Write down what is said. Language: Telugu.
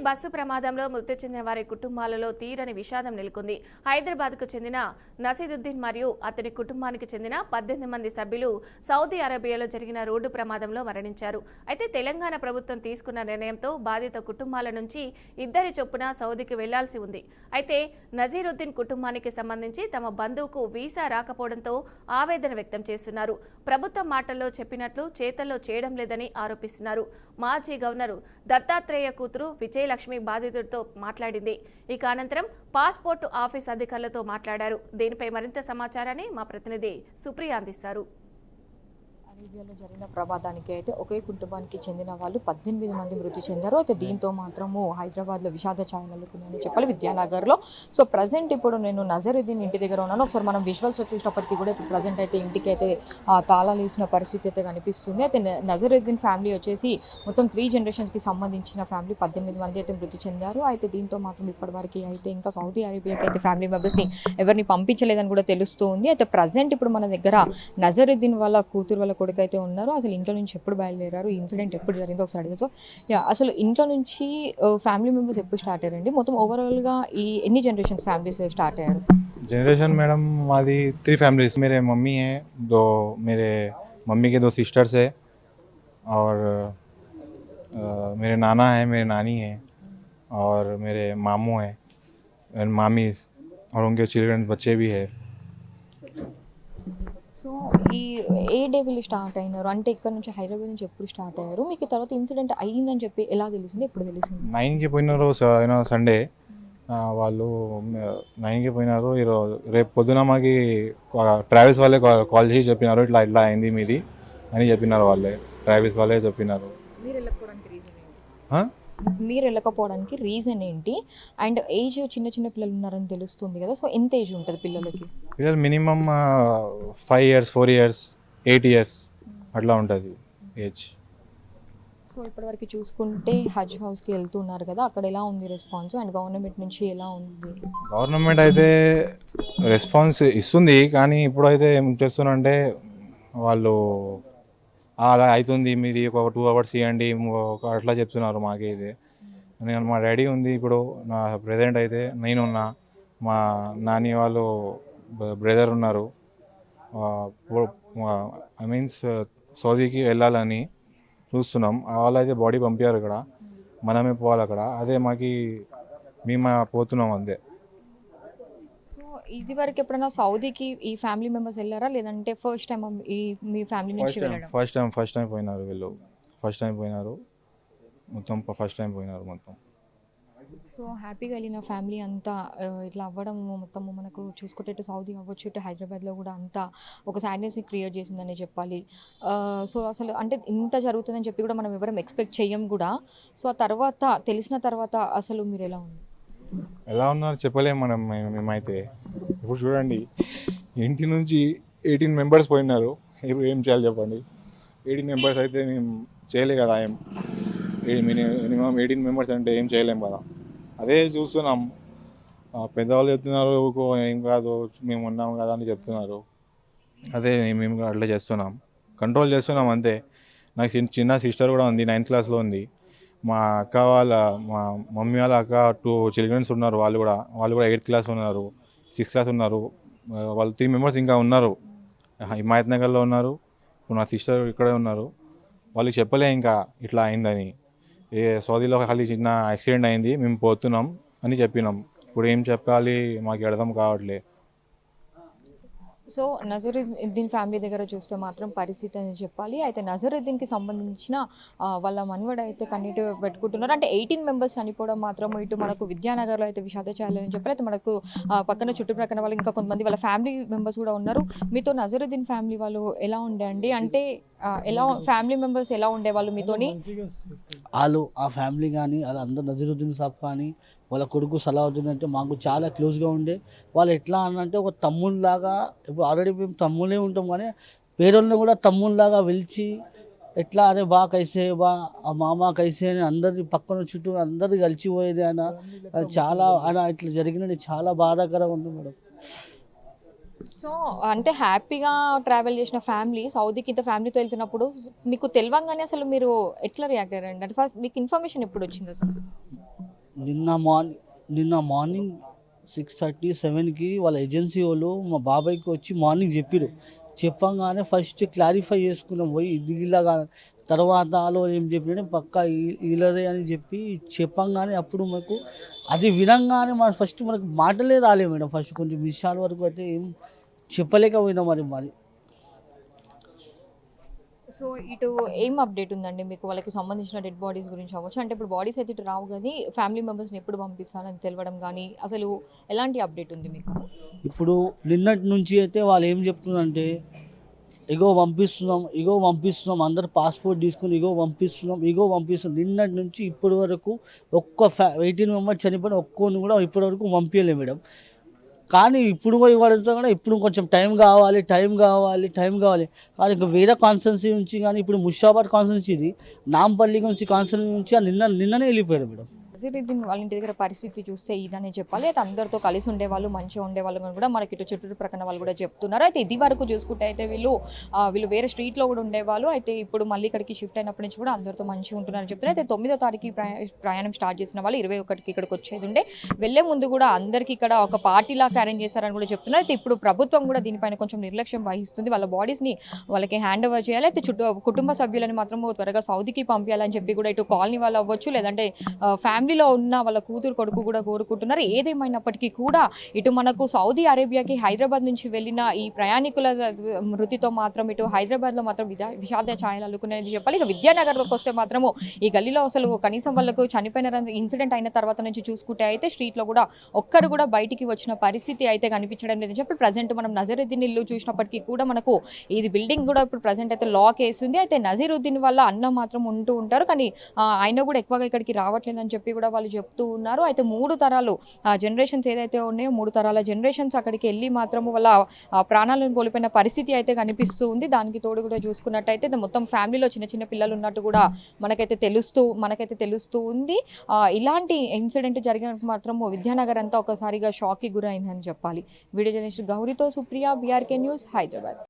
బస్సు ప్రమాదంలో మృతి చెందిన వారి కుటుంబాలలో తీరని విషాదం నెలకొంది. హైదరాబాద్కు చెందిన నసీదుద్దీన్ మరియు అతడి కుటుంబానికి చెందిన 18 మంది సభ్యులు సౌదీ అరేబియాలో జరిగిన రోడ్డు ప్రమాదంలో మరణించారు. అయితే తెలంగాణ ప్రభుత్వం తీసుకున్న నిర్ణయంతో బాధిత కుటుంబాల నుంచి 2 చొప్పున సౌదీకి వెళ్లాల్సి ఉంది. అయితే నజీరుద్దీన్ కుటుంబానికి సంబంధించి తమ బంధువుకు వీసా రాకపోవడంతో ఆవేదన వ్యక్తం చేస్తున్నారు. ప్రభుత్వం మాటల్లో చెప్పినట్లు చేతల్లో చేయడం లేదని ఆరోపిస్తున్నారు. మాజీ గవర్నర్ దత్తాత్రేయ కూతురు విజయలక్ష్మి బాధితుడితో మాట్లాడింది. ఇక అనంతరం పాస్పోర్టు ఆఫీస్ అధికారులతో మాట్లాడారు. దీనిపై మరింత సమాచారాన్ని మా ప్రతినిధి సుప్రియ అందిస్తారు. అరేబియాలో జరిగిన ప్రమాదానికి అయితే ఒకే కుటుంబానికి చెందిన వాళ్ళు 18 మంది మృతి చెందారు. అయితే దీంతో మాత్రము హైదరాబాద్లో విషాద ఛాయలు నెలకొన్నాయని చెప్పాలి, విద్యానగర్లో. సో ప్రజెంట్ ఇప్పుడు నేను నజరుద్దీన్ ఇంటి దగ్గర ఉన్నాను. ఒకసారి మనం విజువల్స్ వచ్చేటప్పటికి కూడా ఇప్పుడు ప్రజెంట్ అయితే ఇంటికి అయితే తాళాలు వేసిన పరిస్థితి అయితే కనిపిస్తుంది. అయితే నజరుద్దీన్ ఫ్యామిలీ వచ్చేసి మొత్తం 3 జనరేషన్స్కి సంబంధించిన ఫ్యామిలీ 18 మంది అయితే మృతి చెందారు. అయితే దీంతో మాత్రం ఇప్పటివరకు అయితే ఇంకా సౌదీ అరేబియాకి అయితే ఫ్యామిలీ మెంబర్స్ని ఎవరిని పంపించలేదని కూడా తెలుస్తుంది. అయితే ప్రజెంట్ ఇప్పుడు మన దగ్గర నజరుద్దీన్ వాళ్ళ కూతురు వాళ్ళ కొడుకు అయితే ఉన్నారు. అసలు ఇంట్లో నుంచి ఎప్పుడు బయలుదేరారు, ఈ ఇన్సిడెంట్ ఎప్పుడు జరిగిందో ఒకసారి అడిగారు. సో అసలు ఇంట్లో నుంచి ఫ్యామిలీ మెంబర్స్ ఎప్పుడు స్టార్ట్ అయ్యారండి? మొత్తం ఓవరాల్గా ఈ ఎన్ని జనరేషన్స్ ఫ్యామిలీస్ స్టార్ట్ అయ్యారు? जनरेशन मैडम हमारी 3 फैमिलीज। मेरे मम्मी हैं, 2 मेरे मम्मी के 2 सिस्टर्स है और मेरे नाना हैं, मेरे नानी हैं और मेरे मामू हैं एंड मामी और उनके चिल्ड्रन बच्चे भी है। సో ఈ ఏ డే వీళ్ళు స్టార్ట్ అయినారు అంటే ఇక్కడ నుంచి హైదరాబాద్ నుంచి ఎప్పుడు స్టార్ట్ అయ్యారు? మీకు తర్వాత ఇన్సిడెంట్ అయ్యిందని చెప్పి ఎలా తెలిసింది, ఎప్పుడు తెలిసింది? 9కి పోయినారు సండే, వాళ్ళు 9కి పోయినారు. ఈరోజు రేపు పొద్దున మాకి ట్రావెల్స్ వాళ్ళే కాల్ చేసి చెప్పినారు, ఇట్లా ఇట్లా అయింది మీది అని చెప్పినారు. వాళ్ళే ట్రావెల్స్ వాళ్ళే చెప్పినారు. మీరు వెళ్ళకపోవడానికి రీజన్ ఏంటి? అండ్ ఏజ్ చిన్న చిన్న పిల్లలు ఉన్నారని తెలుస్తుంది కదా, సో ఎంత ఏజ్ ఉంటుంది పిల్లలకి? పిల్లలు మినిమం 5 years 4 years 8 years అట్లా ఉంటుంది ఏజ్. సో ఇప్పటివరకు చూసుకుంటే హజ్ హౌస్కి వెళ్తున్నారు కదా, అక్కడ ఎలా ఉంది రెస్పాన్స్ అండ్ గవర్నమెంట్ నుంచి ఎలా ఉంది? గవర్నమెంట్ అయితే రెస్పాన్స్ ఇస్తుంది, కానీ ఇప్పుడైతే ఏం చేస్తున్నారంటే వాళ్ళు అలా అవుతుంది మీది ఒక 2 hours ఇవ్వండి అట్లా చెప్తున్నారు. మాకే ఇది నేను మా డాడీ ఉంది, ఇప్పుడు నా ప్రెజెంట్ అయితే నేనున్నా, మా నాని వాళ్ళు బ్రదర్ ఉన్నారు. ఐ మీన్స్ సౌదీకి వెళ్ళాలని చూస్తున్నాం. వాళ్ళైతే బాడీ పంపించారు, ఇక్కడ మనమే పోవాలి అక్కడ. అదే మేము పోతున్నాం అంతే. సో ఇది వరకు ఎప్పుడైనా సౌదీకి ఈ ఫ్యామిలీ మెంబర్స్ వెళ్ళారా, లేదంటే ఫస్ట్ టైం ఈ మీ ఫ్యామిలీ నుంచి వెళ్ళడం? ఫస్ట్ టైం పోయినారు వీళ్ళు. ఫస్ట్ టైం పోయినారు మొత్తం. సో హ్యాపీగా వెళ్ళిన ఫ్యామిలీ అంతా ఇట్లా అవ్వడం మొత్తం మనకు చూసుకుంటే ఇటు సౌదీ అవ్వచ్చు, ఇటు హైదరాబాద్లో కూడా అంతా ఒక సాడ్నెస్ని క్రియేట్ చేసిందని చెప్పాలి. సో అసలు అంటే ఇంత జరుగుతుందని చెప్పి కూడా మనం ఎవరం ఎక్స్పెక్ట్ చెయ్యం కూడా. సో ఆ తర్వాత తెలిసిన తర్వాత అసలు మీరు ఎలా ఉన్నారు చెప్పలేము మేమైతే. ఇప్పుడు చూడండి, ఇంటి నుంచి 18 members పోయినారు. ఏం చేయాలి చెప్పండి? 18 members అయితే మేము చేయలే కదా, మినిమం 18 members అంటే ఏం చేయలేం కదా. అదే చూస్తున్నాం, పెద్దవాళ్ళు చెప్తున్నారు ఏం కాదు మేము ఉన్నాం కదా అని చెప్తున్నారు. అదే మేము అట్లా చేస్తున్నాం, కంట్రోల్ చేస్తున్నాం అంతే. నాకు చిన్న సిస్టర్ కూడా ఉంది, 9th classలో ఉంది. మా మమ్మీ వాళ్ళ అక్క 2 children ఉన్నారు. వాళ్ళు కూడా 8th class ఉన్నారు, 6th class ఉన్నారు. వాళ్ళు 3 members ఇంకా ఉన్నారు, హిమాయత్ నగర్లో ఉన్నారు. ఇప్పుడు నా సిస్టర్ ఇక్కడే ఉన్నారు. వాళ్ళకి చెప్పలే ఇంకా ఇట్లా అయిందని. సౌదీలో ఖాళీ చిన్న యాక్సిడెంట్ అయింది, మేము పోతున్నాం అని చెప్పినాం. ఇప్పుడు ఏం చెప్పాలి మాకు అర్థం కావట్లే. సో నజరుద్దీన్ ఫ్యామిలీ దగ్గర చూస్తే మాత్రం పరిస్థితి అని చెప్పాలి. అయితే నజరుద్దీన్కి సంబంధించిన వాళ్ళ మనవడు అయితే కన్నీటి పెట్టుకుంటున్నారు. అంటే 18 members చనిపోవడం మాత్రం ఇటు మనకు విద్యానగర్లో అయితే విషాద ఛాయలని చెప్పాలి. అయితే మనకు పక్కన చుట్టుప్రక్కన వాళ్ళు ఇంకా కొంతమంది వాళ్ళ ఫ్యామిలీ మెంబర్స్ కూడా ఉన్నారు. మీతో నజరుద్దీన్ ఫ్యామిలీ వాళ్ళు ఎలా ఉండే అండి? అంటే ఎలా ఫ్యామిలీ మెంబర్స్ ఎలా ఉండేవాళ్ళు మీతోని? వాళ్ళు ఆ ఫ్యామిలీ కానీ వాళ్ళందరూ నజరుద్దీన్ సాబ్ కానీ వాళ్ళ కొడుకు సలావుద్దీన్ అంటే మాకు చాలా క్లోజ్గా ఉండే. వాళ్ళు ఎట్లా అంటే ఒక తమ్ముళ్ళలాగా, ఇప్పుడు ఆల్రెడీ మేము తమ్ముళ్ళే ఉంటాం కానీ పేరోళ్ళని కూడా తమ్ముళ్ళలాగా పిలిచి ఎట్లా అరే బా కైసే బా ఆ మామ కైసే అని అందరి పక్కన చుట్టూ అందరు కలిసిపోయేది. ఆయన చాలా ఇట్లా జరిగినది చాలా బాధాకరంగా ఉంది మేడం. సో అంటే హ్యాపీగా ట్రావెల్ చేసిన ఫ్యామిలీ సౌదీకి ఇంత ఫ్యామిలీతో వెళ్తున్నప్పుడు మీకు తెలియగానే అసలు మీరు ఎట్లా రియాక్ట్ అయ్యారండి? అంటే ఫస్ట్ మీకు ఇన్ఫర్మేషన్ ఎప్పుడు వచ్చింది అసలు? నిన్న మార్నింగ్ 6:30 7కి వాళ్ళ ఏజెన్సీ వాళ్ళు మా బాబాయ్కి వచ్చి మార్నింగ్ చెప్పారు. చెప్పంగానే ఫస్ట్ క్లారిఫై చేసుకున్నాం పోయి ఇది ఇలాగా. తర్వాత వాళ్ళు ఏం చెప్పిన పక్కా వీళ్ళదే అని చెప్పంగానే అప్పుడు మాకు అది వినంగానే మనకు మాటలే రాలేదు మేడం. ఫస్ట్ కొంచెం విషయాల వరకు అయితే ఏం చెప్పలేకపోయినాం. మరి సో ఇటు ఏం అప్డేట్ ఉందండి మీకు వాళ్ళకి సంబంధించిన డెడ్ బాడీస్ గురించి అవ్వచ్చు? అంటే ఇప్పుడు బాడీస్ అయితే ఇటు రావు కానీ ఫ్యామిలీ మెంబర్స్ని ఎప్పుడు పంపిస్తారని తెలవడం కానీ అసలు ఎలాంటి అప్డేట్ ఉంది మీకు? ఇప్పుడు నిన్నటి నుంచి అయితే వాళ్ళు ఏం చెప్తున్నారంటే ఇగో పంపిస్తున్నాం అందరు పాస్పోర్ట్ తీసుకుని ఇగో పంపిస్తున్నాం. నిన్నటి నుంచి ఇప్పటి వరకు 18 మెంబర్స్ చనిపోయిన ఒక్కోని కూడా ఇప్పటి వరకు పంపించలేదు మేడం. కానీ ఇప్పుడు ఇవ్వడంతో కూడా ఇప్పుడు కొంచెం టైం కావాలి. కానీ ఇంకా వేరే కాన్స్టిట్యున్సీ నుంచి కానీ ఇప్పుడు ముషాబాద్ కాన్స్టిట్యున్సీ ఇది నాంపల్లి కాన్స్టిట్యున్సీ నుంచి నిన్ననే వెళ్ళిపోయారు మేడం. నజీరుద్దీన్ వాళ్ళ ఇంటి దగ్గర పరిస్థితి చూస్తే ఇదనే చెప్పాలి. అయితే అందరితో కలిసి ఉండేవాళ్ళు, మంచిగా ఉండేవాళ్ళు అని కూడా మనకి ఇటు చుట్టూ ప్రక్కన వాళ్ళు కూడా చెప్తున్నారు. అయితే ఇది వరకు చూసుకుంటే అయితే వీళ్ళు వేరే స్ట్రీట్లో కూడా ఉండేవాళ్ళు. అయితే ఇప్పుడు మళ్ళీ ఇక్కడికి షిఫ్ట్ అయినప్పటి నుంచి కూడా అందరితో మంచిగా ఉంటున్నారని చెప్తున్నారు. అయితే 9వ తారీఖు ప్రయాణం స్టార్ట్ చేసిన వాళ్ళు 21కి ఇక్కడికి వచ్చేది ఉండే. వెళ్లే ముందు కూడా అందరికీ ఇక్కడ ఒక పార్టీలాగా అరేంజ్ చేశారని కూడా చెప్తున్నారు. అయితే ఇప్పుడు ప్రభుత్వం కూడా దీనిపైన కొంచెం నిర్లక్ష్యం వహిస్తుంది. వాళ్ళ బాడీస్ని వాళ్ళకి హ్యాండ్ ఓవర్ చేయాలి. అయితే కుటుంబ సభ్యులని మాత్రం త్వరగా సౌదీకి పంపించాలని చెప్పి కూడా ఇటు కాలనీ వాళ్ళు అవ్వచ్చు, లేదంటే ఫ్యామిలీలో ఉన్న వాళ్ళ కూతురు కొడుకు కూడా కోరుకుంటున్నారు. ఏదేమైనప్పటికీ కూడా ఇటు మనకు సౌదీ అరేబియాకి హైదరాబాద్ నుంచి వెళ్ళిన ఈ ప్రయాణికుల మృతితో మాత్రం ఇటు హైదరాబాద్లో మాత్రం విషాద ఛాయలు అల్లుకునేది చెప్పాలి. ఇక విద్యానగర్లోకి వస్తే మాత్రము ఈ గల్లీలో అసలు కనీసం వాళ్ళకు చనిపోయిన ఇన్సిడెంట్ అయిన తర్వాత నుంచి చూసుకుంటే అయితే స్ట్రీట్లో కూడా ఒక్కరు కూడా బయటికి వచ్చిన పరిస్థితి అయితే కనిపించడం లేదని చెప్పి ప్రజెంట్ మనం నజీరుద్దీన్ ఇల్లు చూసినప్పటికీ కూడా మనకు ఇది బిల్డింగ్ కూడా ఇప్పుడు ప్రజెంట్ అయితే లాక్ వేసింది. అయితే నజీరుద్దీన్ వల్ల అన్న మాత్రం ఉంటూ ఉంటారు, కానీ ఆయన కూడా ఎక్కువగా ఇక్కడికి రావట్లేదని చెప్పి కూడా వాళ్ళు చెప్తూ ఉన్నారు. అయితే 3 తరాలు జనరేషన్స్ ఏదైతే ఉన్నాయో 3 తరాల జనరేషన్స్ అక్కడికి వెళ్ళి మాత్రము వాళ్ళ ప్రాణాలను కోల్పోయిన పరిస్థితి అయితే కనిపిస్తూ ఉంది. దానికి తోడు కూడా చూసుకున్నట్టయితే మొత్తం ఫ్యామిలీలో చిన్న చిన్న పిల్లలు ఉన్నట్టు కూడా మనకైతే తెలుస్తూ ఉంది. ఇలాంటి ఇన్సిడెంట్ జరిగిన మాత్రం విద్యానగర్ అంతా ఒకసారిగా షాక్కి గురైందని చెప్పాలి. వీడియో జర్నలిస్ట్ గౌరితో సుప్రియ, బీఆర్కే న్యూస్, హైదరాబాద్.